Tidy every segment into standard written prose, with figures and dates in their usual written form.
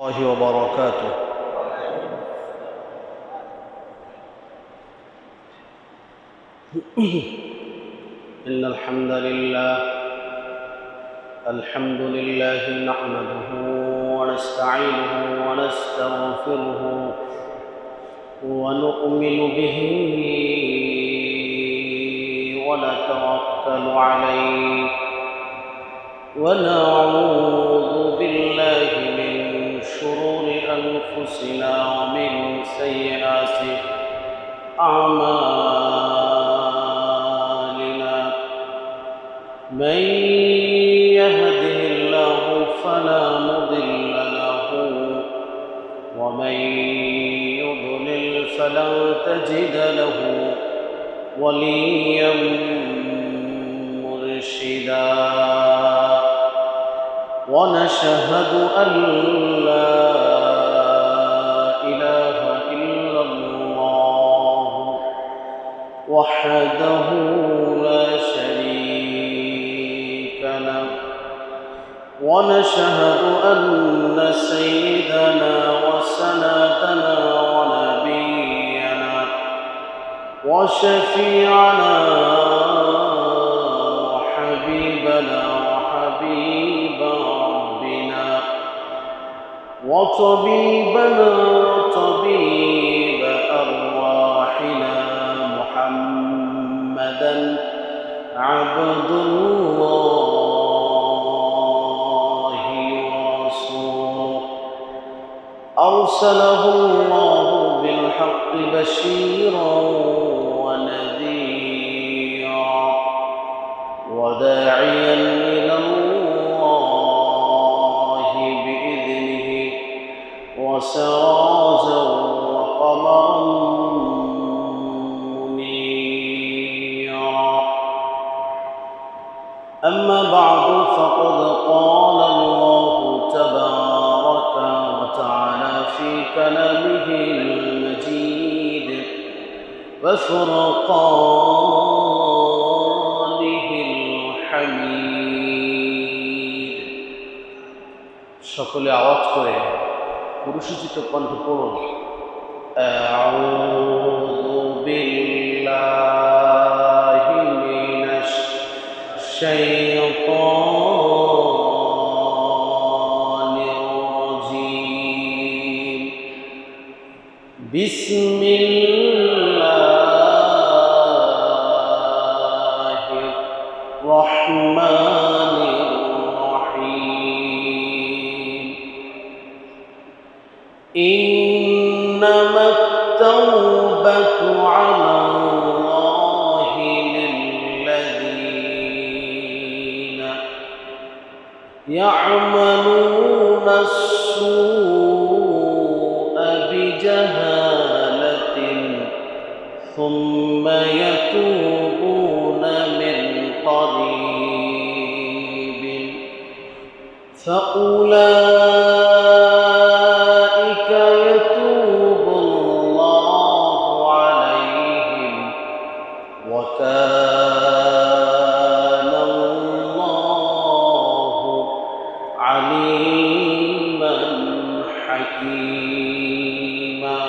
الله وبركاته. إن الحمد لله نحمده ونستعينه ونستغفره ونؤمن به ونتوكل عليه ونعوذ بالله من شرور أنفسنا ومن سيئات أعمالنا. من يهده الله فلا مضل له ومن يضلل فلن تجد له وليا مرشدا. ونشهد أن لا إله إلا الله وحده لا شريك له. ونشهد أن سيدنا وسندنا ونبينا وشفيعنا وحبيبنا وحبيب ربنا وطبيبنا وطبيب أرواحنا محمدا عبد الله ورسوله أرسله الله بالحق بشيرا ونذيرا وداعيا إلى الله بإذنه وسراجا وقمرا منيرا. أما بعد فقد قال الله تبارك وتعالى في كلامه المجيد وفرقانه الحميد. সকলে আওয়াজ করে পুরুষোচিত কণ্ঠ পড়ুন, আউযু বিল্লাহি মিনাশ শাইতানির রাজীম। বিসমিল্লাহির রহমানির রহিম। إنما التوبة على الله للذين يعملون السوء بجهالة ثم يتوبون من قريب فأولئك يتوب الله عليهم وكان الله عليما حكيما.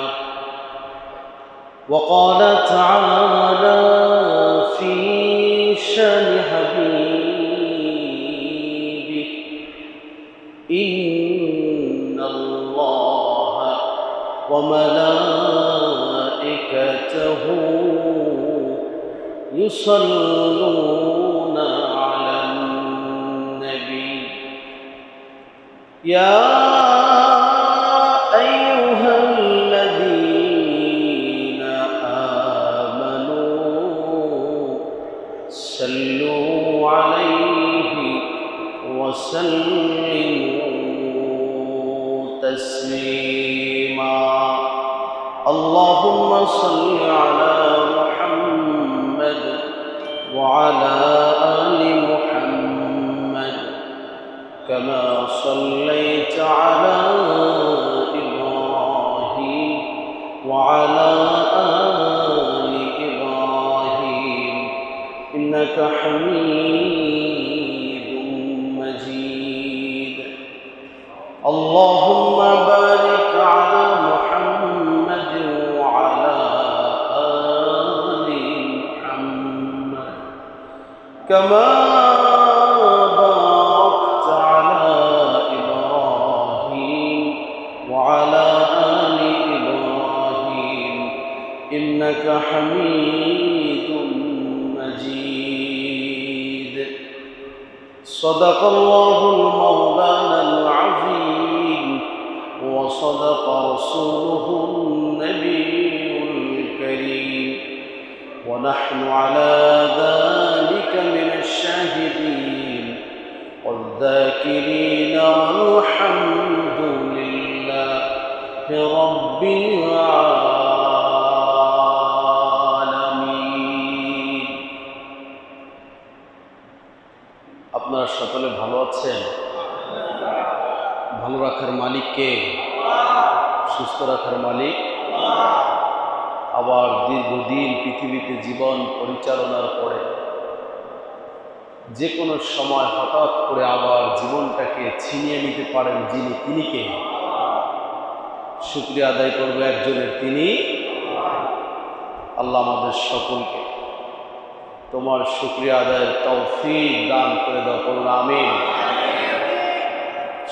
وقال تعالى في شان حبيبه إن الله وملائكته يصلون على النبي يا أيها الذين آمنوا صلوا عليه وسلموا تسليما. اللهم صل على محمد وعلى آل محمد كما صليت على إبراهيم وعلى آل إبراهيم إنك حميد مجيد. اللهم كما باركت على إبراهيم وعلى آل إبراهيم إنك حميد مجيد صدق الله المولانا العظيم وصدق رسوله النبي الكريم ونحن على ذلك من الشاهدين والذاكرين والحمد لله رب العالمين আপনারা সকলে ভালো আছেন? ভালো রাখার মালিক কে? সুস্থ রাখার মালিক আবার দীর্ঘদিন পৃথিবীতে জীবন পরিচালনার পরে যে কোনো সময় হঠাৎ করে আবার জীবনটাকে ছিনিয়ে নিতে পারেন যিনি, তিনি কে? শুকরিয়া আদায় করবে একজনের, তিনি আল্লাহ আমাদের সকলকে তোমার শুকরিয়া আদায়ের তৌফিক দান করে দাও, করুন আমিন।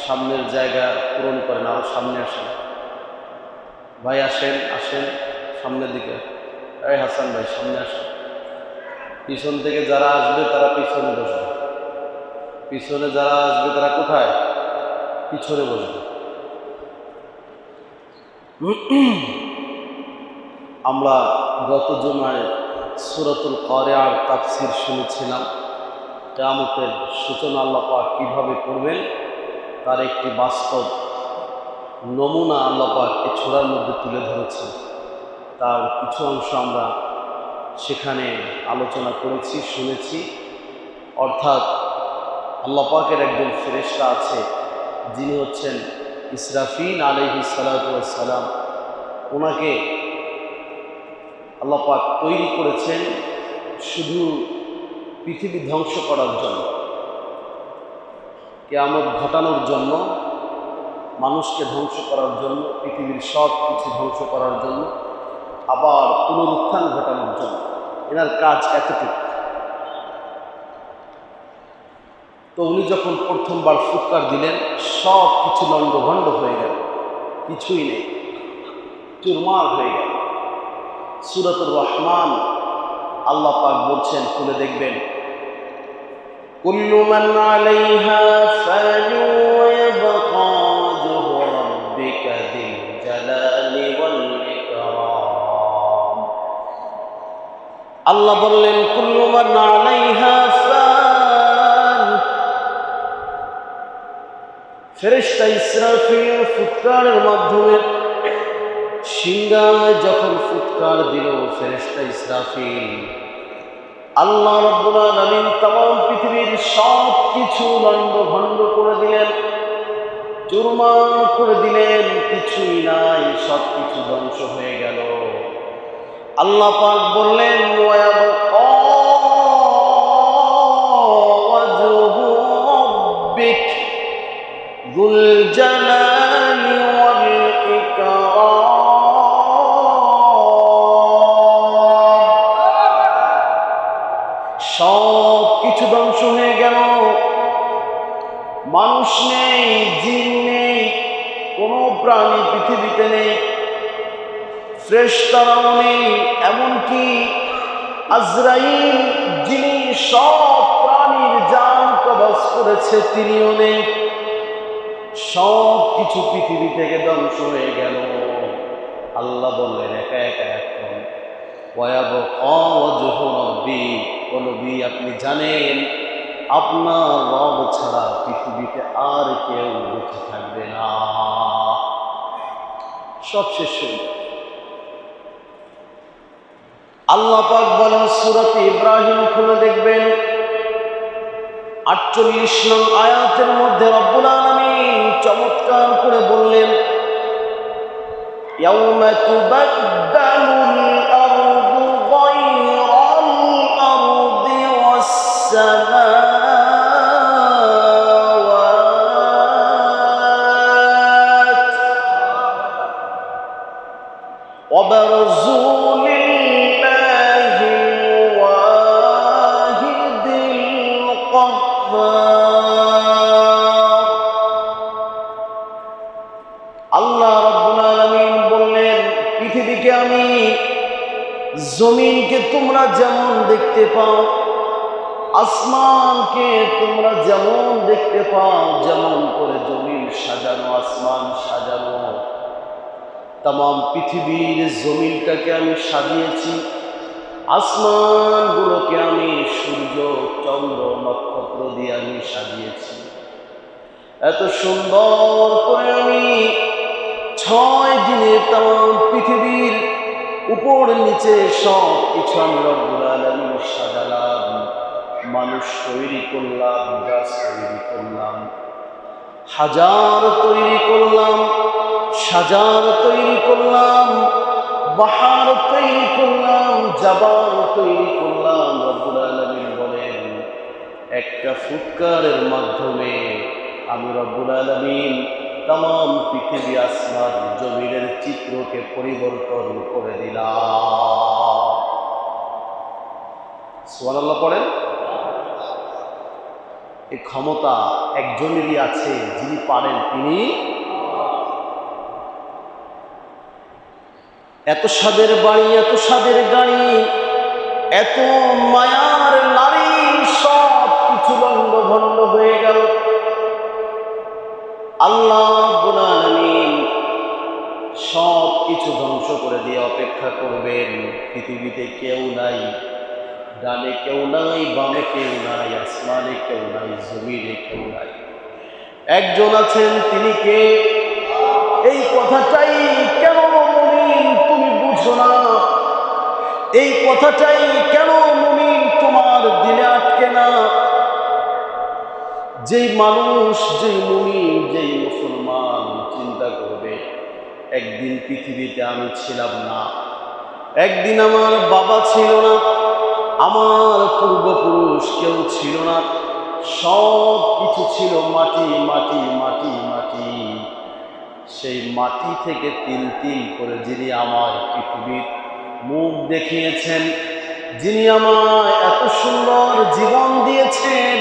সামনের জায়গা পূরণ করেন, আরো সামনে আসেন ভাই, আসেন আসেন সামনের দিকে। এই হাসান ভাই সামনে আসেন। পিছন থেকে যারা আসবে তারা পিছনে বসবে, পিছনে যারা আসবে তারা কোথায়? পিছনে বসবে। আমরা গত জুমায় সূরাতুল কারিয়ার তাফসীর শুনেছিলাম। কিয়ামতের সূচনা আল্লাহ পাক কিভাবে করবেন তার একটি বাস্তব নমুনা আল্লাহ পাক এই সূরার মধ্যে তুলে ধরেছেন। তার কিছু অংশ আমরা সেখানে আলোচনা করেছি, শুনেছি। অর্থাৎ আল্লাহ পাকের একজন ফেরেশতা আছে যিনি হচ্ছেন ইসরাফিল আলাইহিস সালাতু ওয়াস সালাম। ওনাকে আল্লাহ পাক তৈরি করেছেন শুধু পৃথিবী ধ্বংস করার জন্য, কিয়ামত ঘটানোর জন্য, মানুষকে ধ্বংস করার জন্য, পৃথিবীর সব কিছু ধ্বংস করার জন্য, আবার পুনরুত্থান ঘটানোর জন্য। এনার কাজ এতটুকু। তো উনি যখন প্রথমবার ফুৎকার দিলেন সব কিছু লণ্ডভণ্ড হয়ে গেল, কিছুই নেই, চুরমার হয়ে গেল। সূরাতুর রহমান আল্লাহ পাক বলছেন, খুলে দেখবেন, কুল্লু মান আলাইহা ফান ওয়া ইয়াবকা ওয়াজহু রাব্বিকা যিল জালালি ওয়াল ইকরাম। আল্লাহ বললেন, কুল্লু মান আলাইহা ফান। ফেরেশতা ইসরাফিল ফুৎকারের মাধ্যমে সিংহায় যখন ফুৎকার দিল ফেরেশতা ইসরাফিল, আল্লাহ রাব্বুল আলামিন तमाम পৃথিবীর সব কিছু লণ্ডভণ্ড করে দিলেন, চুরমার করে দিলেন, কিছুই নাই, সব কিছু ধ্বংস হয়ে গেল। আল্লাহ পাক বললেন, ওয়ায়াবকা ওয়াজহু রাব্বিক যুল জালালি ওয়াল ইকরাম। সব কিছু ধ্বংস হয়ে গেল, মানুষ নেই, জিন নেই, কোনো প্রাণী পৃথিবীতে নেই, ফেরেশতারাও নেই, এমনকি আজরাইল যিনি সব প্রাণীর জান কবজ করেছে তিনিও নেই। সব কিছু পৃথিবী থেকে ধ্বংস হয়ে গেল। আল্লাহ বললেন, একা একা এখন ওয়ায়াবকা ওয়াজহু রাব্বিক, ও নবী আপনি জানেন আপনার রব ছাড়া পৃথিবীতে আর কেউ বেঁচে থাকবে না, সব শেষ হয়ে যাবে। আল্লাহ পাক বলেন সূরাতে ইব্রাহিম খুলে দেখবেন 48 নং আয়াতের মধ্যে রব্বুল আলামিন চমৎকার করে বললেন, ইয়াউমা তুবাদদালুল আরদু গায়রাল আরদি ওয়াস সামাওয়াত ওয়া বারযু লিল্লাহিল ওয়াহিদিল আল্লাহ রাব্বুল আলামিন বললেন, পৃথিবীকে আমি জমিনকে তোমরা যেমন দেখতে পাও, আসমানকে তোমরা যেমন দেখতে পাও, যেমন করে জমিন সাজানো, আসমান সাজানো, তাম পৃথিবীর জমিনটাকে আমি সাজিয়েছি, আসমানগুলোকে আমি সূর্য চন্দ্র নক্ষত্র দিয়ে আমি সাজিয়েছি। এত সুন্দর করে আমি 6 দিনে তাম পৃথিবীর উপর নিচে সব কিছু আমি রব্বুল আলামিন সাজালাম। মানুষ তৈরি করলাম, গাছ তৈরি করলাম, হাজার তৈরি করলাম, সাজার তৈরি করলাম, বাহার তৈরি করলাম, জাবাল তৈরি করলাম। রব্বুল আলামিন বলেন, একটা ফুৎকারের মাধ্যমে আমি রব্বুল আলামিন তাম পৃথিবী আসমান জমিনের চিত্রকে পরিবর্তন করে দিলাম। সুবহানাল্লাহ পড়েন। এই ক্ষমতা একজনেরই আছে, যিনি পারেন তিনি। এত স্বাদের বাড়ি, এত স্বাদের গাড়ি, এত মায়ার নারী, সব কিছু লণ্ডভণ্ড হয়ে গেল। আল্লাহ রাব্বুল আলামিন সব কিছু ধ্বংস করে দিয়ে অপেক্ষা করবেন। পৃথিবীতে কেউ নাই, ডানে কেউ নাই, বামে কেউ নাই, আসমানে কেউ নাই, জমিনে কেউ নাই, একজন আছেন, তিনি কে? এই কথাটাই কেন মুমিন তুমি বুঝো না? এই কথাটাই কেন মুমিন তোমার দিলে আটকে না? যেই মানুষ, যেই মুমিন, যেই মুসলমান চিন্তা করবে, একদিন পৃথিবীতে আমি ছিলাম না, একদিন আমার বাবা ছিল না, আমার পূর্বপুরুষ কেউ ছিল না, সব কিছু ছিল মাটি মাটি মাটি মাটি। সেই মাটি থেকে তিল তিল করে যিনি আমার পৃথিবীর মুখ দেখিয়েছেন, যিনি আমায় এত সুন্দর জীবন দিয়েছেন,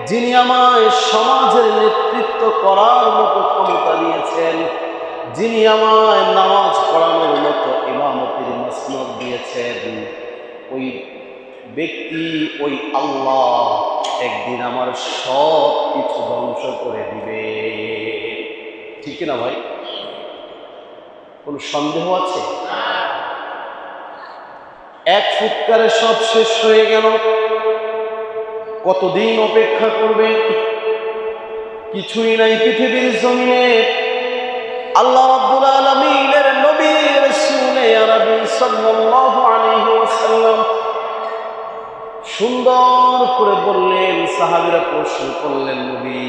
যিনি আমায় সমাজের নেতৃত্ব করার মতো ক্ষমতা দিয়েছেন, যিনি আমায় নামাজ পড়ানোর মতো ইমামতির মাসনদ দিয়েছেন, ওই ব্যক্তি, ওই আল্লাহ একদিন আমার সব কিছু ধ্বংস করে দিবে। ঠিক না ভাই? কোনো সন্দেহ আছে? এক ফুৎকারে সব শেষ হয়ে গেল। কতদিন অপেক্ষা করবে? কিছুই নাই পৃথিবীর জমিনে। আল্লাহ রাব্বুল আলামিনের নবী রাসূলে আরবি সাল্লাল্লাহু আলাইহি ওয়াসাল্লাম সুন্দর করে বললেন। সাহাবীরা প্রশ্ন করলেন, নবী,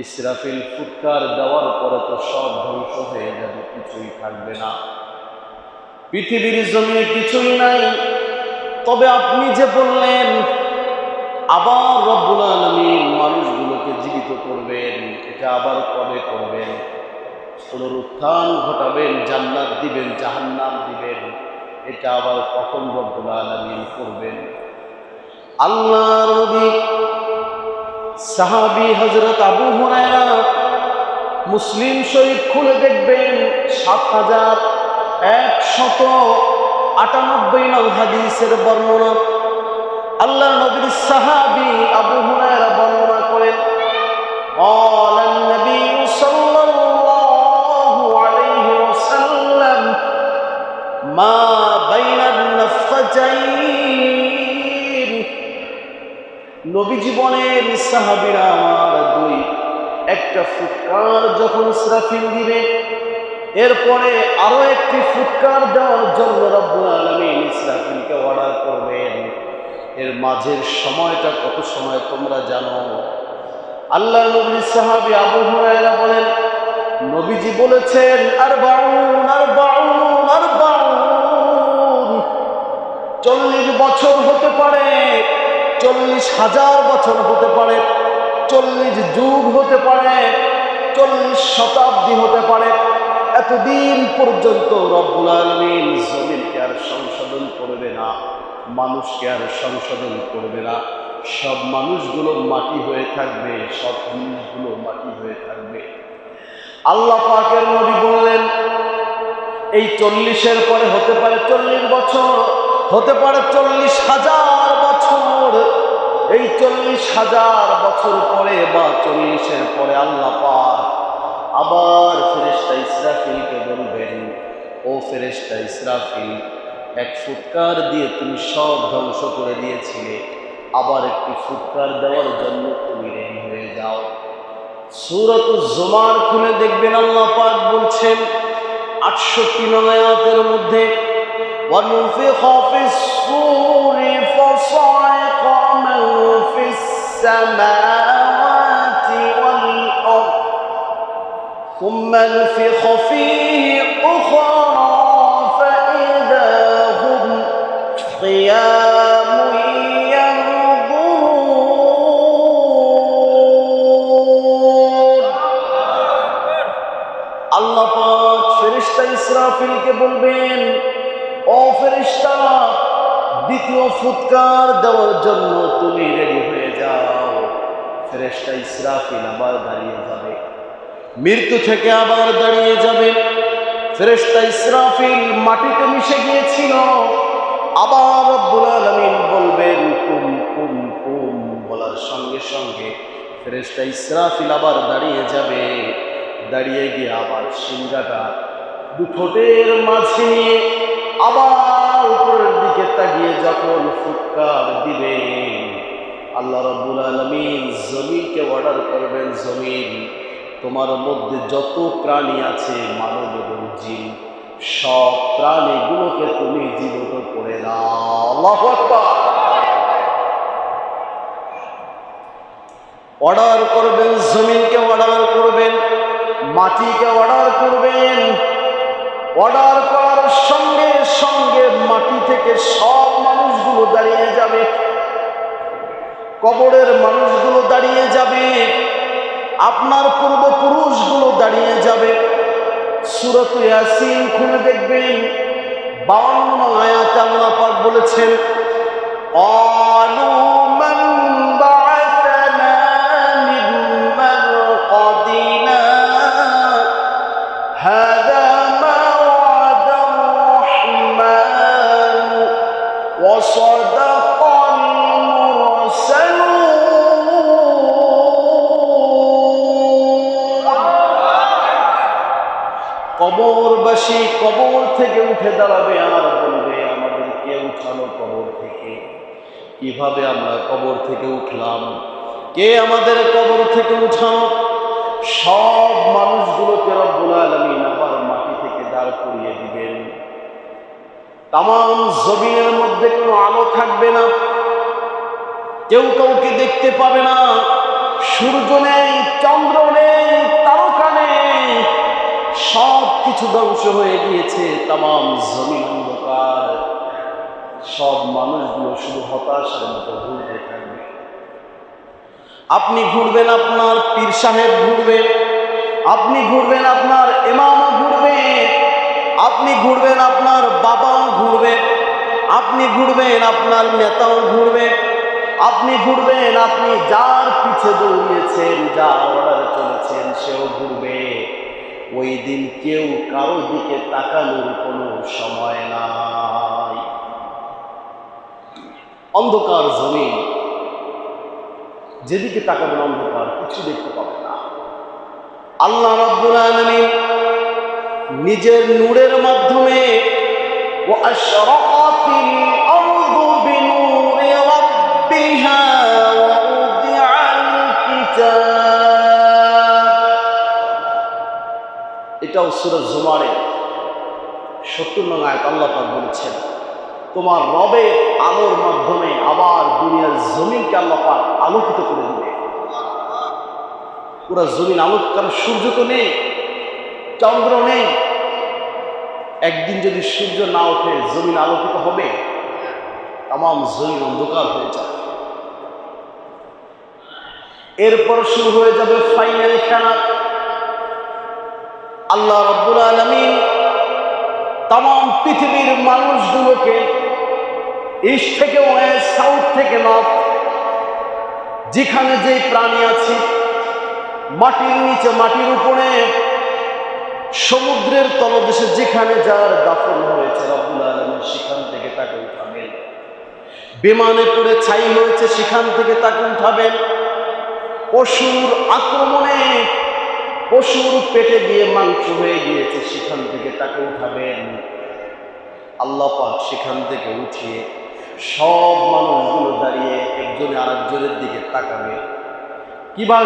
ইসরাফিল ফুৎকার দেওয়ার পরে তো সব ধ্বংস হয়ে যাবে, কিছুই থাকবে না, পৃথিবীর জমিনে কিছুই নাই, তবে আপনি যে বললেন আবার রব্বুল আলামিন মানুষগুলোকে জীবিত করবেন, এটা আবার কবে করবেন? পুনরুত্থান ঘটাবেন, জান্নাত দিবেন, জাহান্নাম দিবেন, এটা আবার কখন রব্বুল আলামিন করবেন? আল্লাহর নবী সাহাবী হযরত আবু হুরায়রা, মুসলিম শরীফ খুলে দেখবেন ৭,১৯৮ নং হাদিসের বর্ণনা। আল্লাহর নবীর সাহাবী আবু হুরায়রা বর্ণনা করেন, قال النبي صلى الله عليه وسلم ما بين النفختين। নবী জীবনের সাহাবীরা আমার দুই একটা ফুৎকার যখন ইসরাফিল দিবে, এরপরে আরো একটি ফুৎকার দেওয়ার জন্য রব্বুল আলামিন ইসরাফিলকে অর্ডার করবেন। এর মাঝের সময়টা কত সময় তোমরা জানো? আল্লাহ নবীর সাহাবী আবু হুরায়রা বলেন, নবীজি বলেছেন 40 বছর হতে পারে, 40,000 বছর হতে পারে, 40 যুগ হতে পারে, 40 শতাব্দী হতে পারে। এতদিন পর্যন্ত রব্বুল আলামিন জমিনকে আর সংশোধন করবে না, মানুষকে আর সংশোধন করবে না। সব মানুষগুলো মাটি হয়ে থাকবে, সব জিনিসগুলো মাটি হয়ে থাকবে। আল্লাহ পাকের নবী বললেন, এই 40-এর পরে হতে পারে 40 বছর, হতে পারে 40,000 বছর। এই 40,000 বছর পরে বা 40-এর পরে আল্লাহ পাক আবার ফেরেশতা ইসরাফিলকে বলবেন, ও ফেরেশতা ইসরাফিল, এক ফুৎকার দিয়ে তুমি সব ধ্বংস করে দিয়েছিলে, আবার একটি ফুৎকার দেওয়ার জন্য তুমি রেডি হয়ে যাও। সূরাতুজ জুমার খুলে দেখবেন আল্লাহ পাক বলছেন 68 নং আয়াতের মধ্যে, وَنُفِخَ فِي الصُّورِ فَصَعِقَ مَن فِي السَّمَاوَاتِ وَالْأَرْضِ ثُمَّ نُفِخَ فِيهِ أُخْرَى فَإِذَا هُمْ قِيَامٌ يَنظُرُونَ। আল্লাহ পাক ফেরেশতা ইসরাফিলকে বলবেন, ও ফেরেশতা, দ্বিতীয় ফুৎকার দেওয়ার জন্য তুমি রেডি হয়ে যাও। ফেরেশতা ইসরাফিল আবার দাঁড়িয়ে যাবে, মৃত্যু থেকে আবার দাঁড়িয়ে যাবে। ফেরেশতা ইসরাফিল মাটিতে মিশে গিয়েছিল, আবার রব্বুল আলামিন বলবেন কুম কুম কুম, বলার সঙ্গে সঙ্গে ফেরেশতা ইসরাফিল আবার দাঁড়িয়ে যাবে। দাঁড়িয়ে গিয়ে আবার সিংহাটা দুঠোঁটের মাঝে নিয়ে আবার উপরের দিকে তাকিয়ে যখন ফুৎকার দিবেন, আল্লাহ রাব্বুল আলামিন জমিনকে অর্ডার করবেন, জমিন, তোমার মধ্যে যত প্রাণী আছে মানব এবং জিন, সব প্রাণীগুলোকে তুমি জীবিত করে দাও। আল্লাহু আকবার। অর্ডার করবেন, জমিনকে অর্ডার করবেন, মাটিকে অর্ডার করবেন। অর্ডার করার সঙ্গে সঙ্গে মাটি থেকে সব মানুষগুলো দাঁড়িয়ে যাবে, কবরের মানুষগুলো দাঁড়িয়ে যাবে, আপনার পূর্বপুরুষগুলো দাঁড়িয়ে যাবে। সূরা ইয়াসিন খুলে দেখবেন 52 আয়াতে আল্লাহ পাক বলেছেন, ক্বালু মান বা'আসানা মিন মারকাদিনা হাযা মা ওয়া'আদা আর-রাহমান ওয়া সাদাকাল মুরসালুন। কবরবাসী কবর থেকে উঠে দাঁড়াবে আর বলবে, আমাদেরকে উঠানো কবর থেকে। কিভাবে আমরা কবর থেকে উঠলাম? কে আমাদের কবর থেকে উঠানো? সব মানুষগুলোকে রব্বুল আলামিন আবার মাটি থেকে দাঁড় করিয়ে দিবেন। তাম জমিনের মধ্যে কোনো আলো থাকবে না, কেউ কাউকে দেখতে পাবে না, সূর্য নেই, চন্দ্র নেই, তারকা নেই, সব কিছু ধ্বংস হয়ে গিয়েছে, তাম জমিন অন্ধকার। সব মানুষগুলো শুধু হতাশার মতো ঘুরতে থাকবে। আপনি ঘুরবেন, আপনার পীর সাহেব ঘুরবে, আপনি ঘুরবেন, আপনার ইমামও ঘুরবে, আপনি ঘুরবেন, আপনার বাবাও ঘুরবে, আপনি ঘুরবেন, আপনার নেতাও ঘুরবে, আপনি ঘুরবেন, আপনি যার পিছে দৌড়িয়েছেন, যার অর্ডারে চলেছেন, সেও ঘুরবে। ওই দিন কেউ কারো দিকে তাকানোর কোনো সময় নাই। অন্ধকার জমিন, যেদিকে তাকাবেন অন্ধকার, কিছু দেখতে পাবেন না। আল্লাহ রাব্বুল আলামিন নিজের নূরের মাধ্যমে ওয়া আশরাকাতিল আরদু বিনূরি রাব্বিহা ওয়া উদিআল কিতাব, এটাও সূরা জুমারে 70 নং আয়াত আল্লাহ পাক বলেছেন, তোমার রবের আলোর মাধ্যমে আবার দুনিয়ার জমিনকে আল্লাহ পাক আলোকিত করে দিবে। পুরা জমিন আলোক, কারণ সূর্য তো নেই, চন্দ্র নেই। একদিন যদি সূর্য না ওঠে, জমিন আলোকিত হবে? তাম জমিন অন্ধকার হয়ে যাবে। এরপর শুরু হয়ে যাবে ফাইনাল খেলা। আল্লাহ রাব্বুল আলামিন তাম পৃথিবীর মানুষগুলোকে ইস্ট থেকে ওয়েস্ট, সাউথ থেকে নর্থ, যেখানে যে প্রাণী আছে, মাটির নিচে, মাটির উপরে, সমুদ্রের তলদেশে যেখানে যার দাফন হয়েছে রব্বুল আলামিন সেখান থেকে তাকে উঠাবেন। বিমানে করে ছাই হয়েছে সেখান থেকে তাকে উঠাবেন। পশুর আক্রমণে পশুর পেটে গিয়ে মাংস হয়ে গিয়েছে সেখান থেকে তাকে উঠাবেন। আল্লাহ পাক সেখান থেকে উঠিয়ে সব মানুষগুলো দাঁড়িয়ে একজনে আরেকজনের দিকে তাকাবে।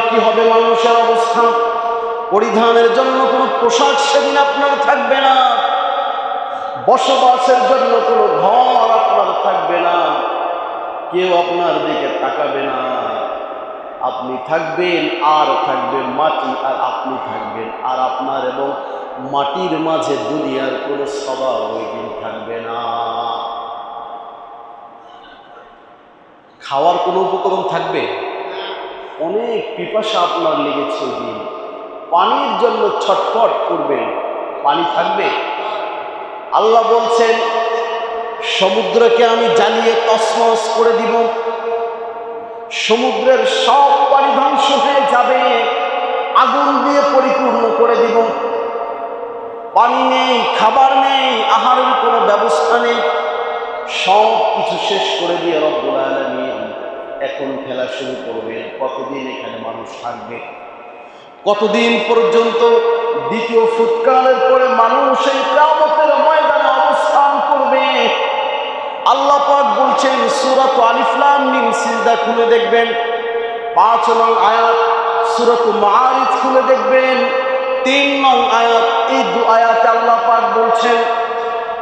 কি হবে মানুষের অবস্থা? পরিধানের জন্য কোনো পোশাক সেদিন আপনার থাকবে না, বসবাসের জন্য কোনো ঘর আপনার থাকবে না, কেউ আপনার দিকে তাকাবে না। আপনি থাকবেন আর থাকবে মাটি, আর আপনি থাকবেন আর আপনার, এবং মাটির মাঝে দুনিয়ার কোনো স্বভাব ওই দিন থাকবে না। খাওয়ার কোনো উপকরণ থাকবে? অনেক পিপাসা আপনার লেগেছে ওই দিন, পানির জন্য ছটফট করবেন, পানি থাকবে? আল্লাহ বলছেন সমুদ্রকে আমি জ্বালিয়ে তছনছ করে দিব, সমুদ্রের সব পানি ধ্বংস হয়ে যাবে, আগুন দিয়ে পরিপূর্ণ করে দিব। পানি নেই, খাবার নেই, আহারের কোনো ব্যবস্থা নেই, সব কিছু শেষ করে দিয়ে রব্বুল আলামিন এখন খেলা শুরু করবেন। কতদিন এখানে মানুষ থাকবে? কতদিন পর্যন্ত? দ্বিতীয় ফুৎকারের পরে মানুষ এই কিয়ামতের ময়দানে অবস্থান করবে। আল্লাহ পাক বলছেন সূরাত আলিফ লাম মিম, সিজদা খুলে দেখবেন 5 নং আয়াত, সূরাত মাআরিজ খুলে দেখবেন 3 নং আয়াত। এই দু আয়াতে আল্লাহ পাক বলছেন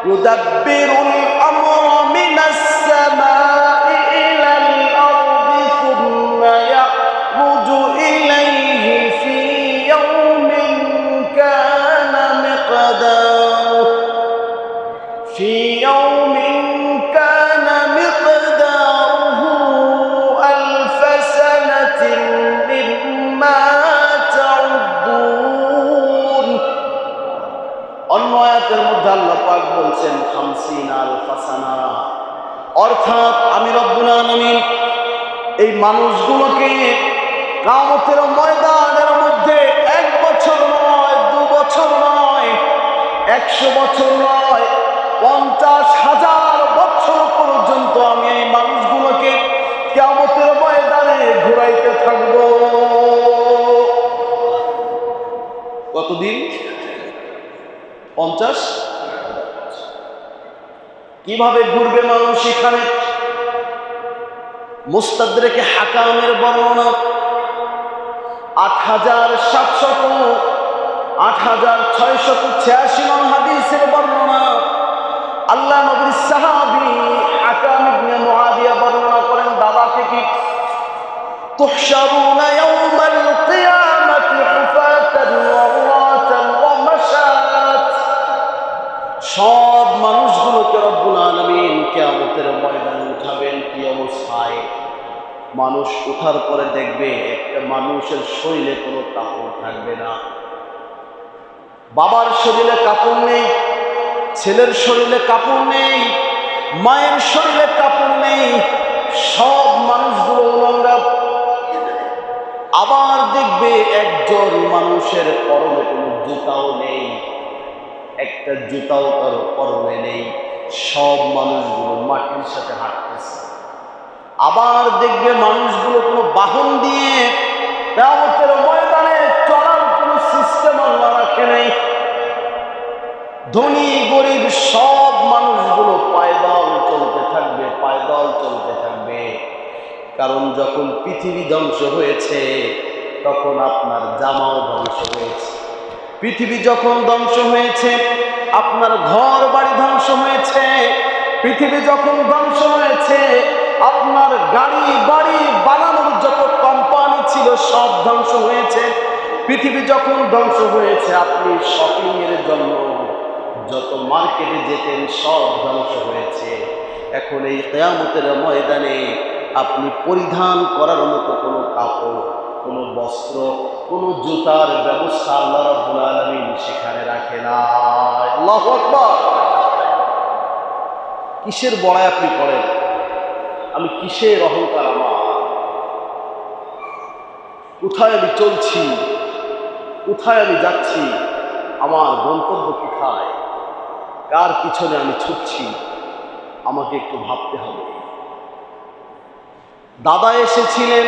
ইউদাব্বিরুল আমরা মিনাস সামাই ইলাল আরদি সুম্মা ইয়ারুজু ইলাইহি ফি ইয়াউমিন কানা মিকদারুহু ফি ইয়াউমিন কানা মিকদারুহু আলফ সানাতিন মিম্মা তাউদ্দুন। অন্য আয়াতের মধ্যে আল্লাহ পাক বলছেন 50 আলফ সানা, অর্থাৎ আমি রব্বুল আলামিন এই মানুষগুলোকে কিয়ামতের ময়দানের মধ্যে 1 বছর নয়, 2 বছর নয়, 100 বছর নয়, 50,000 বছর পর্যন্ত আমি এই মানুষগুলোকে কিয়ামতের ময়দানে ঘুরাইতে থাকব। কতদিন? 50। কিভাবে ঘুরবে মানুষ এখানে? মুস্তাদরেকে হাকামের বর্ণনা 8686 নং হাদিসের বর্ণনা। আল্লাহ নবীর সাহাবী হাকাম ইবনে মুআবিয়া বর্ণনা করেন দাদাকে কি তুহশারুনা ইয়াউমাল কিয়ামাতি হুফাতান ওয়া উরাতান ওয়া মাশাত। সব মানুষগুলোকে রব্বুল আলামিন কিয়ামতের ময়দানে উঠাবেন। কি অবস্থায়? মানুষ উঠার পরে দেখবে একটা মানুষের শরীরে কোনো কাপড় থাকবে না। বাবার শরীরে কাপড় নেই, ছেলের শরীরে কাপড় নেই, মায়ের শরীরে কাপড় নেই, সব মানুষগুলো উলঙ্গ। আবার দেখবে একজন মানুষের পরনে কোনো জুতাও নেই, একটা জুতাও কারো পরনে নেই, সব মানুষগুলো মাটির সাথে হাঁটতেছে। আবার দেখবে মানুষগুলো কোনো বাহন দিয়ে কিয়ামতের ময়দানে চলার কোনো সিস্টেম আল্লাহ রাখে নেই। ধনী গরিব সব মানুষগুলো পায়দল চলতে থাকবে, পায়দল চলতে থাকবে। কারণ যখন পৃথিবী ধ্বংস হয়েছে তখন আপনার জামাও ধ্বংস হয়েছে। পৃথিবী যখন ধ্বংস হয়েছে আপনার ঘর বাড়ি ধ্বংস হয়েছে। পৃথিবী যখন ধ্বংস হয়েছে আপনার গাড়ি বাড়ি বানানোর যত কোম্পানি ছিল সব ধ্বংস হয়েছে। পৃথিবী যখন ধ্বংস হয়েছে আপনি শপিং এর জন্য যত মার্কেটে যেতেন সব ধ্বংস হয়েছে। এখন এই কিয়ামতের ময়দানে আপনি পরিধান করার মতো কোনো কাপড়, কোনো বস্ত্র, কোনো জুতার ব্যবস্থা আল্লাহ রাব্বুল আলামিন সেখানে রাখে না। আল্লাহু আকবার। কিসের বড়াই আপনি করেন? আমি কিসের অহংকার আমার? কোথায় আমি চলছি? কোথায় আমি যাচ্ছি? আমার গন্তব্য কোথায়, কার পিছনে আমি ছুটছি, আমাকে একটু ভাবতে হবে। দাদা এসেছিলেন,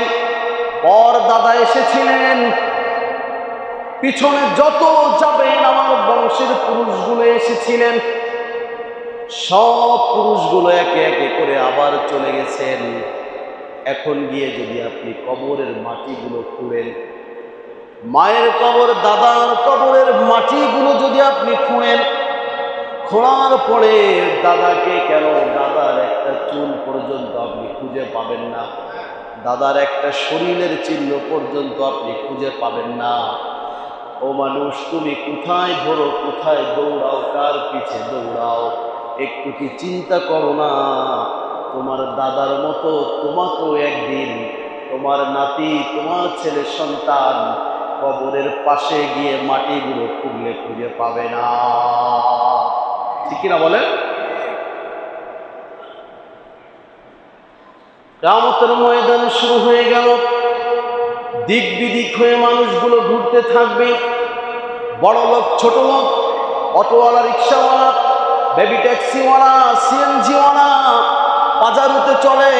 পর দাদা এসেছিলেন, পিছনে যত যাবেন আমার বংশের পুরুষগুলো এসেছিলেন, সব পুরুষগুলো একে একে করে আবার চলে গেছেন। এখন গিয়ে যদি আপনি কবরের মাটিগুলো খুঁড়েন, মায়ের কবর, দাদার কবরের মাটিগুলো যদি আপনি খুঁড়েন, খোঁড়ার পরে দাদাকে কেন, দাদার একটা চুল পর্যন্ত আপনি খুঁজে পাবেন না, দাদার একটা শরীরের চিহ্ন পর্যন্ত আপনি খুঁজে পাবেন না। ও মানুষ, তুমি কোথায় ঘোরো, কোথায় দৌড়াও, কার পিছে দৌড়াও, একটু কি চিন্তা করো না? তোমার দাদার মতো তোমাকেও একদিন তোমার নাতি, তোমার ছেলে সন্তান কবরের পাশে গিয়ে মাটিগুলো খুঁড়লে খুঁজে পাবে না। ঠিক কিনা বলেন? কিয়ামতের ময়দান শুরু হয়ে গেল, দিক বিদিক হয়ে মানুষগুলো ঘুরতে থাকবে। বড় লোক, ছোট লোক, অটোওয়ালা, রিক্সাওয়ালা, বেবি ট্যাক্সিওয়ালা, সিএনজিওয়ালা, বাজারুতে চলে,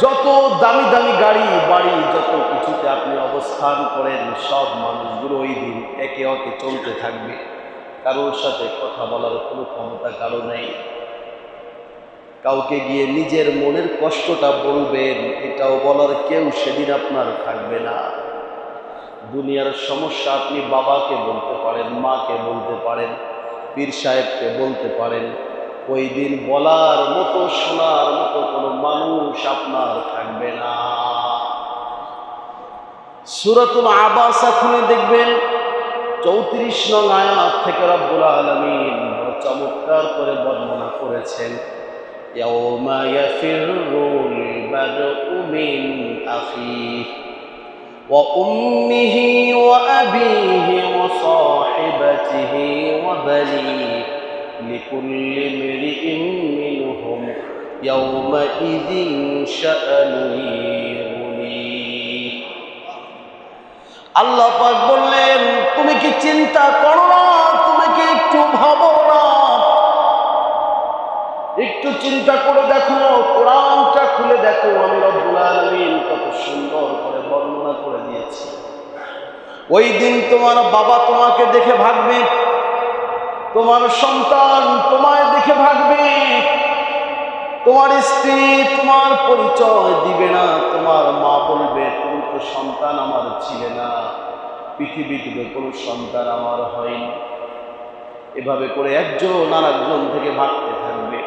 যত দামি দামি গাড়ি বাড়ি, যত কিছুতে আপনি অবস্থান করেন, সব মানুষগুলো ওই দিন একে একে চলতে থাকবে। কারোর সাথে কথা বলার কোনো ক্ষমতা কারো নেই। কাউকে গিয়ে নিজের মনের কষ্টটা বলবেন, এটাও বলার কেউ সেদিন আপনার থাকবে না। দুনিয়ার সমস্যা আপনি বাবাকে বলতে পারেন, মাকে বলতে পারেন, পীর সাহেবকে বলতে পারেন, ওই দিন বলার মতো, শোনার মতো কোনো মানুষ আপনার থাকবে না। সূরাতুল আবাসা খুলে দেখবেন, 34 নং আয়াত থেকে রব্বুল আলামিন চমৎকার করে বর্ণনা করেছেন, ইয়াউমা ইয়াফিরুল মারউ মিন আখিহি ওয়া উম্মিহি ওয়া আবিহি ওয়া সাহিবাতিহি ওয়া বানিহি লিকুল্লি ইমরিইন মিনহুম ইয়াউমাইযিন শাআনুন ইউগনিহি। আল্লাহ পাক বললেন, তুমি কি চিন্তা করো না? তুমি কি একটু ভাবো না? একটু চিন্তা করে দেখো, কোরআনটা খুলে দেখো, আমি রব্বুল আলামিন কত সুন্দর করে বর্ণনা করে দিয়েছি। ওই দিন তোমার বাবা তোমাকে দেখে ভাগবে, তোমার সন্তান তোমায় দেখে ভাগবে, তোমার স্ত্রী তোমার পরিচয় দিবে না, তোমার মা বলবে তুমি তো সন্তান আমার ছিলে না, পৃথিবীতে কোনো সন্তান আমার হয়নি। এভাবে করে একজন আর একজন থেকে ভাগতে থাকবে।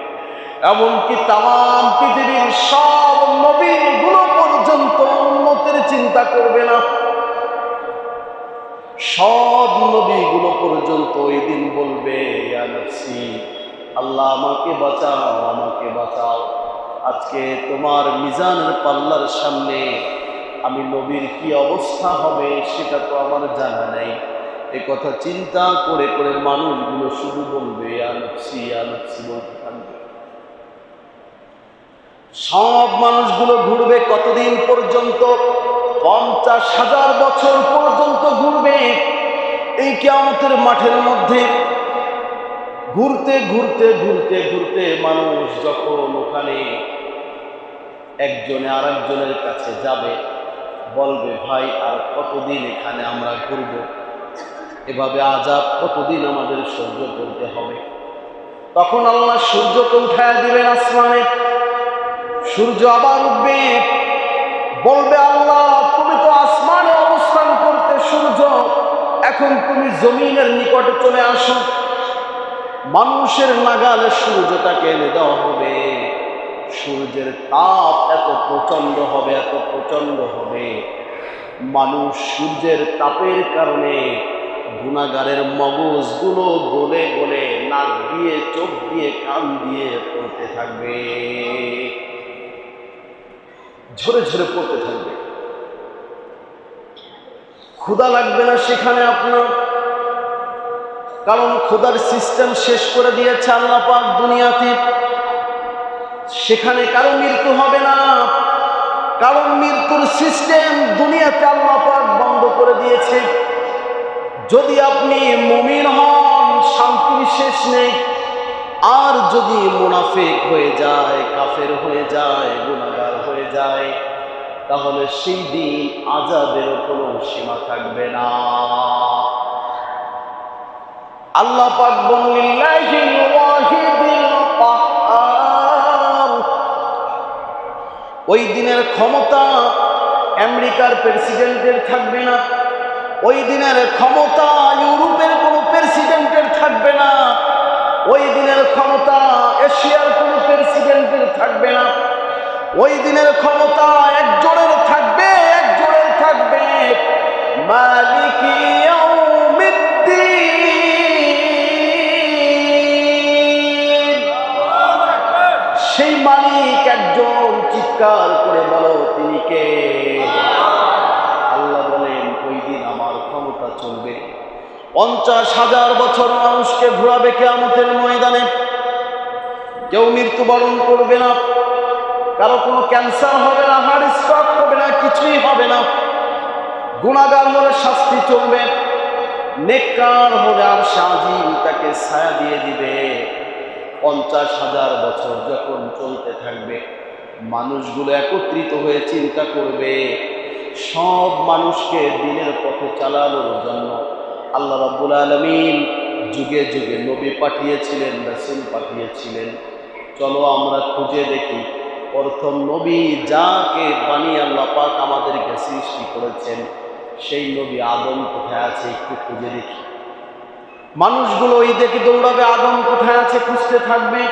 এমনকি তাম পৃথিবীর সব নবীগুলো পর্যন্ত উম্মতের চিন্তা করবে না। সব নবীগুলো পর্যন্ত ওই দিন বলবে, ইয়া নফসি, আল্লাহ আমাকে বাঁচাও, আমাকে বাঁচাও। আজকে তোমার মিজানের পাল্লার সামনে আমি নবীর কি অবস্থা হবে সেটা তো আমার জানা নেই। এ কথা চিন্তা করে করে মানুষগুলো শুধু বলবে, ইয়া নফসি, ইয়া নফসি বলতে থাকবে। সব মানুষগুলো ঘুরবে কতদিন পর্যন্ত? 50,000 বছর পর্যন্ত ঘুরবে। এই কিয়ামতের মাঠের মধ্যে ঘুরতে ঘুরতে ঘুরতে ঘুরতে মানুষ যখন ওখানে একজনে আর একজনের কাছে যাবে, বলবে, ভাই আর কতদিন এখানে আমরা ঘুরব? এভাবে আযাব কতদিন আমাদের সহ্য করতে হবে? তখন আল্লাহ সূর্যকে উঠায় দিবেন আসমানে। সূর্য আবার উঠবে, বলবে, আল্লাহ তুমি তো আসমানে অবস্থান করতে সূর্য, এখন তুমি জমিনের নিকটে চলে আসো। মানুষের নাগালে সূর্যটাকে এনে দেওয়া হবে। সূর্যের তাপ এত প্রচন্ড হবে, এত প্রচন্ড হবে, মানুষ সূর্যের তাপের কারণে গুনাহগারের মগজগুলো গলে গলে নাক দিয়ে, চোখ দিয়ে, কান দিয়ে পড়তে থাকবে, ঝরে ঝরে পড়তে থাকবে। ক্ষুধা লাগবে না সেখানে আপনার, কারণ ক্ষুধার সিস্টেম শেষ করে দিয়েছে আল্লাহ পাক দুনিয়াতে। সেখানে কারো মৃত্যু হবে না, কারণ মৃত্যুর সিস্টেম দুনিয়াতে আল্লাহ পাক বন্ধ করে দিয়েছে। যদি আপনি মুমিন হন শান্তির শেষ নেই, আর যদি মুনাফিক হয়ে যায়, কাফের হয়ে যায়, গুনাহগার হয়ে যায়, তাহলে সেই দিন আযাবের কোনো সীমা থাকবে না। আল্লাহ পাক বলেন লিল্লাহিল ওয়াহিদিল কাহ্হার। ওই দিনের ক্ষমতা আমেরিকার প্রেসিডেন্টের থাকবে না, ওই দিনের ক্ষমতা ইউরোপের কোনো প্রেসিডেন্টের থাকবে না, ওই দিনের ক্ষমতা এশিয়ার কোনো প্রেসিডেন্টের থাকবে না, ওই দিনের ক্ষমতা একজনের থাকবে, একজনের থাকবে মালিকি ইয়াউমিদ্দিন। সেই মালিক একজন, চিৎকার করে বলো তিনি কে? আল্লাহ বলেন ওই দিন আমার ক্ষমতা চলবে। 50,000 বছর মানুষকে ঘোরাবে কিয়ামতের ময়দানে। কেউ মৃত্যুবরণ করবে না, কারো কোনো ক্যান্সার হবে না, হার্ট স্ট্রোক হবে না, কিছুই হবে না। গুনাহগার হলে শাস্তি চলবে, নেককার হলে আর শাজিম তাকে ছায়া দিয়ে দিবে। 50,000 বছর যখন চলতে থাকবে, মানুষগুলো একত্রিত হয়ে চিন্তা করবে সব মানুষকে দিনের পথে চালানোর জন্য আল্লাহ রাব্বুল আলামিন যুগে যুগে নবী পাঠিয়েছিলেন, রাসূল পাঠিয়েছিলেন। চলো আমরা খুঁজে দেখি প্রথম নবী যাকে বানিয়ে আল্লাহ পাক আমাদেরকে সৃষ্টি করেছেন, সেই নবী আদম কোথায় আছে একটু খুঁজে দেখি। মানুষগুলো ওই দেখে দৌড়াবে, আদম কোথায় আছে খুঁজতে থাকবে।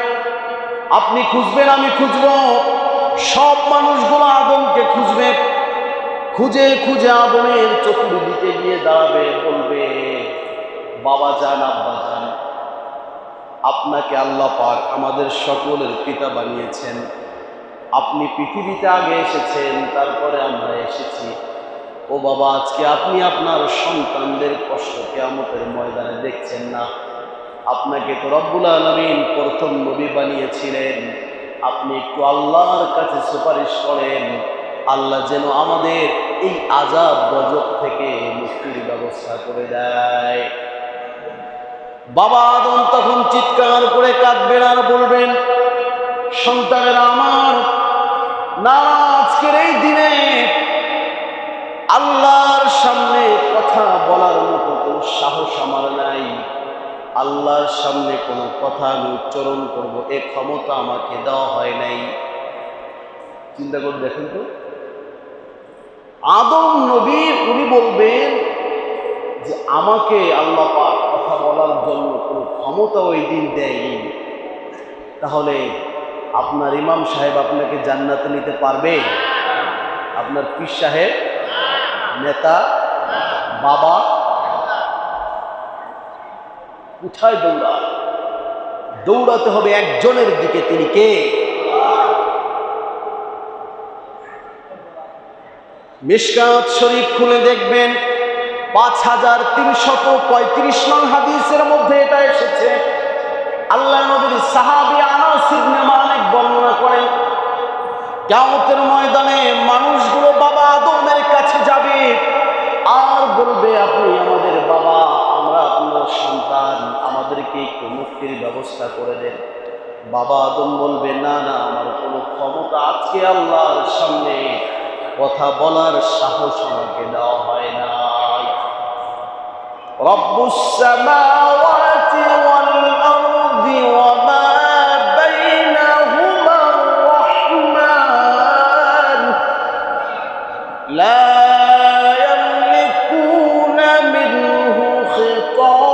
আপনি খুঁজবেন, আমি খুঁজব, সব মানুষগুলো আদমকে খুঁজবে। খুঁজে খুঁজে আদমের চতুর্দিকে গিয়ে দাঁড়াবে, বলবে বাবা জান, আব্বা জান, আপনাকে আল্লাহ পাক আমাদের সকলের পিতা বানিয়েছেন। আপনি পৃথিবীতে আগে এসেছেন, তারপরে আমরা এসেছি। ও বাবা, আজকে আপনি আপনার সন্তানদের কষ্ট কিয়ামতের ময়দানে দেখছেন না? আপনাকে তো রব্বুল আলামিন প্রথম নবী বানিয়েছিলেন। আপনি একটু আল্লাহর কাছে সুপারিশ করেন, আল্লাহ যেন আমাদের এই আযাব গজব থেকে মুক্তির ব্যবস্থা করে দেয়। বাবা আদম তখন চিৎকার করে কাঁদবেন আর বলবেন, সন্তানেরা আমার, না, আজকের এই দিনে আল্লাহর সামনে কথা বলার মতো কোনো সাহস আমার নাই। আল্লাহর সামনে কোনো কথা আমি উচ্চারণ করবো এ ক্ষমতা আমাকে দেওয়া হয় নাই। চিন্তা করে দেখেন তো, আদম নবী উনি বলবেন যে আমাকে আল্লাহ পাক কথা বলার জন্য কোনো ক্ষমতা ওই দিন দেয়নি। তাহলে আপনার ইমাম সাহেব আপনাকে জান্নাতে নিতে পারবে? আপনার পীর সাহেব, নেতা, বাবা কোথায় দৌড়ায়? দৌড়াতে হবে একজনের দিকে, তিনি কে? মিশকাত শরীফ খুলে দেখবেন 5335 নং হাদিসের মধ্যে এটা এসেছে। আল্লাহ নবীর সাহাবী আনাস ইবনে মালিক বর্ণনা করেন, কিয়ামতের ময়দানে মানুষগুলো বাবা আদমের কাছে যাবে আর বলবে, আপনি আমাদের বাবা, আমরা আপনার সন্তান, আমাদেরকে একটু মুক্তির ব্যবস্থা করে দেন। বাবা আদম বলবে, না না, আমার কোনো ক্ষমতা আজকে আল্লাহর সামনে কথা বলার সাহস আমাকে দেওয়া হয় না। রব্বুস সামাওয়াতি ওয়াল আরদি ওয়া মা বাইনাহুমা আর-রাহমান লা ইয়ামলিকুনা মিনহু খিতাবা।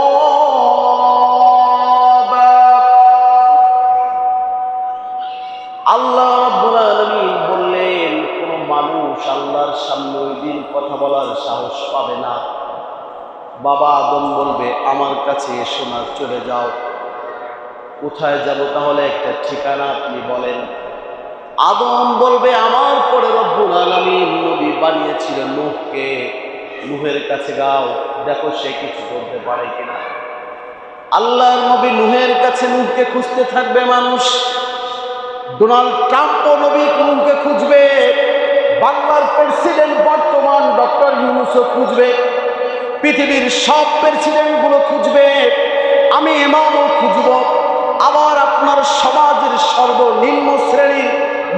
আল্লাহ রাব্বুল আলামিন বললেন, কোন মানুষ আল্লাহর সামনে ওই দিন কথা বলার সাহস পাবে না। বাবা আদম বলবে, আমার কাছে এসো না, চলে যাও। কোথায় যাব? তাহলে একটা ঠিকানা আপনি বলেন। আদম বলবে, আমার পরে রব্বুল আলামিন নবী বানিয়েছিলেন নূহকে, নূহের কাছে যাও, দেখো সে কিছু করতে পারে কিনা। আল্লাহর নবী নূহের কাছে, নূহকে খুঁজতে থাকবে মানুষ। ডোনাল্ড ট্রাম্পও নবী নূহকে খুঁজবে, বাংলার প্রেসিডেন্ট বর্তমান ডক্টর ইউনূসও খুঁজবে। পৃথিবীর সব প্রেসিডেন্টগুলো খুঁজবে, আমি ইমামও খুঁজব, আবার আপনার সমাজের সর্বনিম্ন শ্রেণীর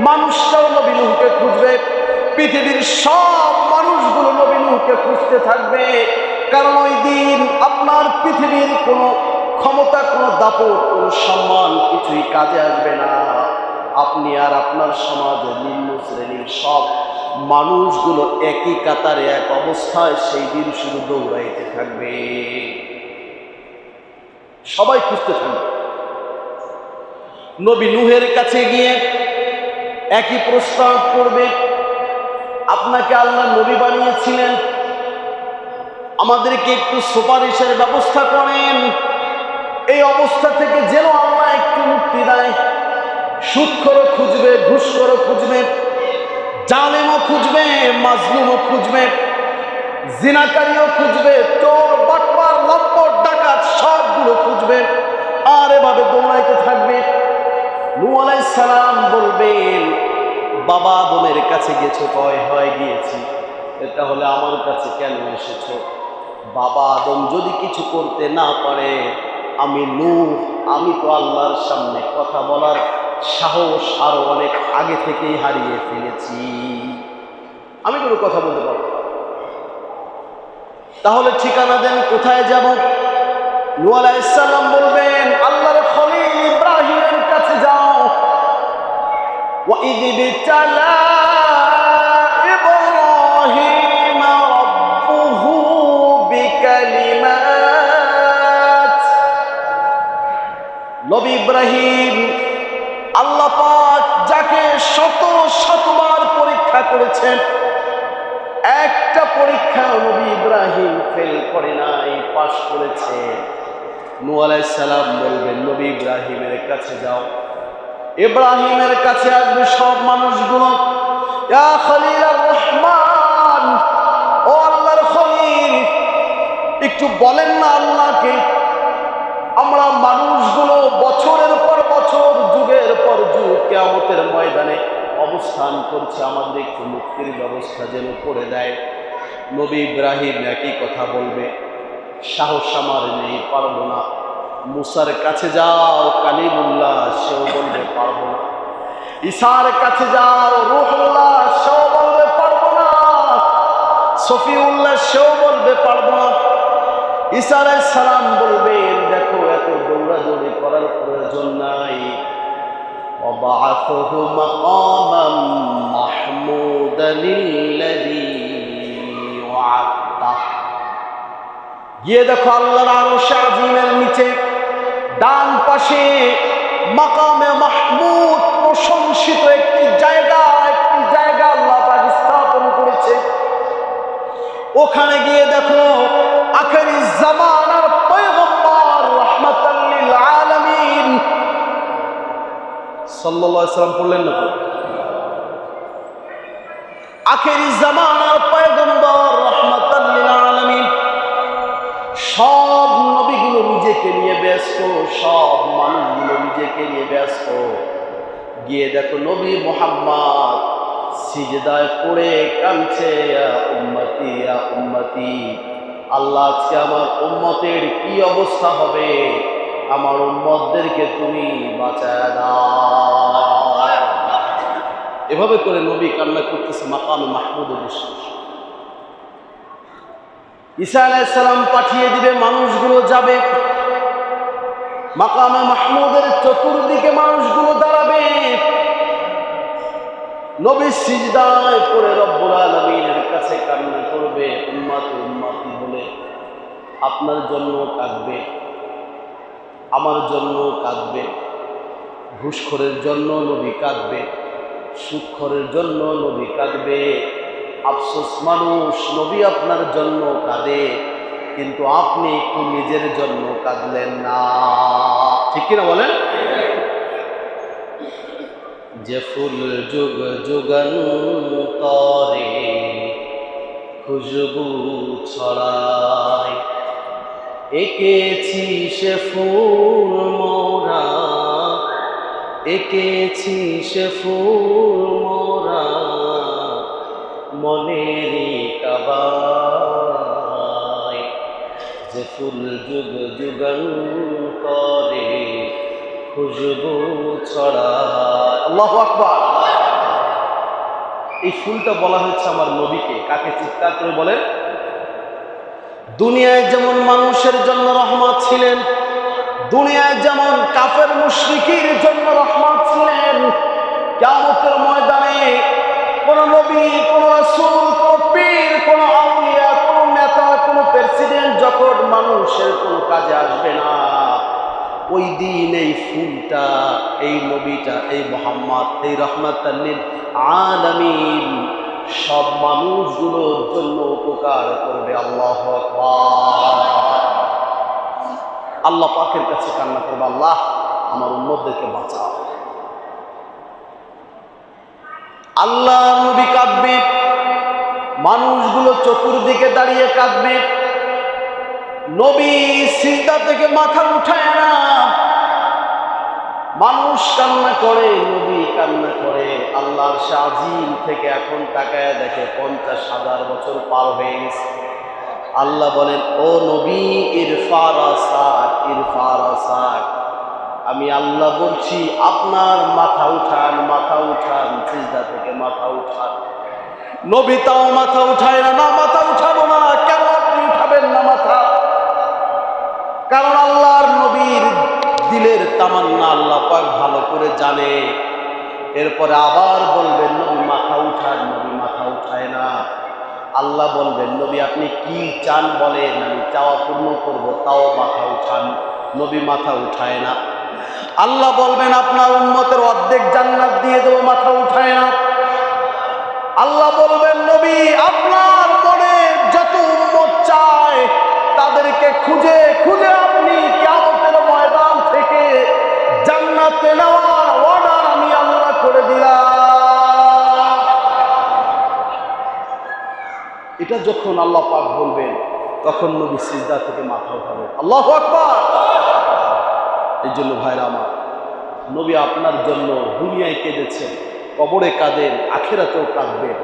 মানুষটাও নবী নূহকে খুঁজবে। পৃথিবীর সব মানুষগুলো নবী নূহকে খুঁজতে থাকবে, কারণ ওই দিন আপনার পৃথিবীর কোনো ক্ষমতা, কোনো দাপট, কোনো সম্মান কিছুই কাজে আসবে না। আপনি আর আপনার সমাজের নিম্ন শ্রেণীর সব মানুষগুলো একই কাতারে এক অবস্থায় সেই দিন শুধু দৌড়াইতে থাকবে, সবাই খুঁজতে থাকবে। নবী নূহের কাছে গিয়ে একই প্রস্তাব করবে, আপনাকে আল্লাহ নবী বানিয়েছিলেন, আমাদেরকে একটু সুপারিশের ব্যবস্থা করেন, এই অবস্থা থেকে যেন আল্লাহ একটু মুক্তি দেয়। সুদখোরও খুঁজবে, ঘুষখোরও খুঁজবে, জালেমও খুঁজবে, মাজলুমও খুঁজবে, জিনাকারীও খুঁজবে, চোর, বাটপার, লম্পট, ডাকাত সবগুলো খুঁজবে, আর এভাবে দৌড়াইতে থাকবে। নূহ আলাইহিস সালাম বলবেন, বাবা আদমের কাছে গেছো? কয় হয় গিয়েছি। তাহলে আমার কাছে কেন এসেছো? বাবা আদম যদি কিছু করতে না পারে, আমি নূহ, আমি তো আল্লাহর সামনে কথা বলার সাহস আরো অনেক আগে থেকেই হারিয়ে ফেলেছি, আমি কোনো কথা বলতে পারবো না। তাহলে ঠিকানা দেন, কোথায় যাব? নূহ আলাইহিস সালাম বলবেন, আল্লাহর খলিল ইব্রাহিমের কাছে যাও। وَإِذِ ابْتَلَى إِبْرَاهِيمَ رَبُّهُ بِكَلِمَاتٍ, নবী ইব্রাহিম আল্লাহ পাক যাকে শত শতবার পরীক্ষা করেছেন, একটা পরীক্ষা নবী ইব্রাহিম ফেল করে নাই, পাশ করেছে। নূহ আলাইহিস সালাম বলবেন, নবী ইব্রাহিমের কাছে যাও। ইব্রাহিমের কাছে আসবে সব মানুষগুলো, ইয়া খলিলার রহমান, ও আল্লাহর খলিল, একটু বলেন না আল্লাহকে, আমরা মানুষগুলো বছরের পর বছর, যুগের পর যুগ কিয়ামতের ময়দানে অবস্থান করছে, আমাদের একটু মুক্তির ব্যবস্থা যেন করে দেয়। নবী ইব্রাহিম একই কথা বলবে, সাহস আমার নেই, পারবো না। মুসার কাছে যাও, কালিমুল্লাহ, সেও বলবে পারবো না। ঈসার কাছে যাও, রূহুল্লাহ, সেও বলবে পারবো না। সফিউল্লাহ, সেও বলবে পারবো না। ঈসা আলাইহিস সালাম বলবেন, দেখো এত দৌড়াদৌড়ি করার প্রয়োজন নাই। وَبَعَثَهُ مَقَامًا مَحْمُودًا الَّذِي وَعَدتَّهُ, গিয়ে দেখো আল্লাহর আরশে আজিমের নিচে ডান পাশে মাকামে মাহমুদ, প্রশংসিত একটি জায়গা আল্লাহ পাক স্থাপন করেছে। ওখানে গিয়ে দেখো আখিরিজ জামানার পয়গম্বর রাহমাতাল লিল আলামিন সাল্লাল্লাহু আলাইহি সাল্লাম পড়লেন না? আখিরিজ জামানার পয়গম্বর রাহমাতাল লিল আলামিন, সব নবীগুলো নিজেকে নিয়ে ব্যস্ত, সব মানুষগুলো নিজেকে নিয়ে ব্যস্ত। গিয়ে দেখো নবী মুহাম্মদ সিজদায় পড়ে কাঁদছে, ইয়া উম্মতি, ইয়া উম্মতি, আল্লাহ আজকে আমার উম্মতের কি অবস্থা হবে, আমার উম্মতদেরকে তুমি বাঁচায় দাও। এভাবে করে নবী কান্না করতেছে মাকামে মাহমুদে বসে। ঈসা আলাইহিস সালাম পাঠিয়ে দিবে, মানুষগুলো যাবে মাকামে মাহমুদের চতুর্দিকে, মানুষগুলো দাঁড়াবে, নবী সিজদায় পড়ে রব্বুল আলামিনের কাছে কান্না করবে, উম্মতি উম্মতি বলে, আপনার জন্য কাঁদবে, আমার জন্য কাঁদবে, ঘুষখোরের জন্য নবী কাঁদবে, সুদখোরের জন্য নবী কাঁদবে। আফসোস মানুষ, নবী আপনার জন্য কাঁদে, কিন্তু আপনি একটু নিজের জন্য কাঁদলেন না, ঠিক কিনা বলেন? যে ফুল যুগ যুগান্তরে খুশবু ছড়ায়, এঁকেছি সে ফুল মোরা, এঁকেছি সে ফুল মোরা মনেরই কাবায়। যে ফুল যুগ যুগান্তরে খুশবু ছড়ায়। আল্লাহু আকবার। এই ফুলটা বলা হয়েছে আমার নবীকে। কাকে? চিৎকার করে বলে। দুনিয়ায় যেমন মানুষের জন্য রহমত ছিলেন, দুনিয়ায় যেমন কাফের মুশরিকির জন্য রহমত ছিলেন, কিয়ামতের ময়দানে কোন নবী, কোন রাসূল, কোন পীর, কোন আউলিয়া, কোন নেতা, কোন প্রেসিডেন্ট যখন মানুষের কোন কাজে আসবে না, ওই দিন এই ফুলটা, এই নবীটা, এই মুহাম্মদ, এই রাহমাতাল লিল আলামিন সব মানুষগুলোর জন্য উপকার করবে। আল্লাহু আকবার। আল্লাহ পাকের কাছে কান্না করবে, আল্লাহ আমার উম্মতদেরকে বাঁচাও। আল্লাহ নবী কাঁদবে, মানুষগুলো চতুর্দিকে দাঁড়িয়ে কাঁদবে। নবী সিজদা থেকে মাথা উঠায় না, মানুষ কান্না করে, নবী কান্না করে। আল্লাহর শাজিম থেকে এখন তাকায় দেখে 50,000 বছর পার হয়ে গেছে। আল্লাহ বলেন, ও নবী ইরফা রাসাক, ইরফা রাসাক, আমি আল্লাহ বলছি আপনার মাথা উঠান, মাথা উঠান, সিজদা থেকে মাথা উঠান। নবী তাও মাথা উঠায় না, না মাথা উঠাবো না। কেন আপনি উঠাবেন না মাথা? কারণ আল্লাহর নবীর দিলের তামান্না আল্লাহ পাক ভালো করে জানে। এরপরে আবার বলবেন নবী মাথা উঠান, নবী মাথা উঠায় না। আল্লাহ বলবেন, নবী আপনি কি চান বলেন, আমি চাওয়া পূর্ণ করব, তাও মাথা উঠান। নবী মাথা উঠায় না। আল্লাহ বলবেন, আপনার উম্মতের অর্ধেক জান্নাত দিয়ে দেবো, মাথা উঠায় না। আল্লাহ বলবেন, নবী আপনার মনে যত উম্মত চায় তাদেরকে খুঁজে খুঁজে আপনি কিয়ামতের ময়দান থেকে জান্নাতে নেওয়ার অর্ডার আমি আল্লাহ করে দিলাম। এটা যখন আল্লাহ পাক বলবেন, তখন নবী সিজদা থেকে মাথা উঠাবেন। আল্লাহু আকবার। এই জন্য ভাইরা আমার, নবী আপনার জন্য দুনিয়ায় কেঁদেছেন, কবরে কাঁদেন, আখিরাতেও কাঁদবেন।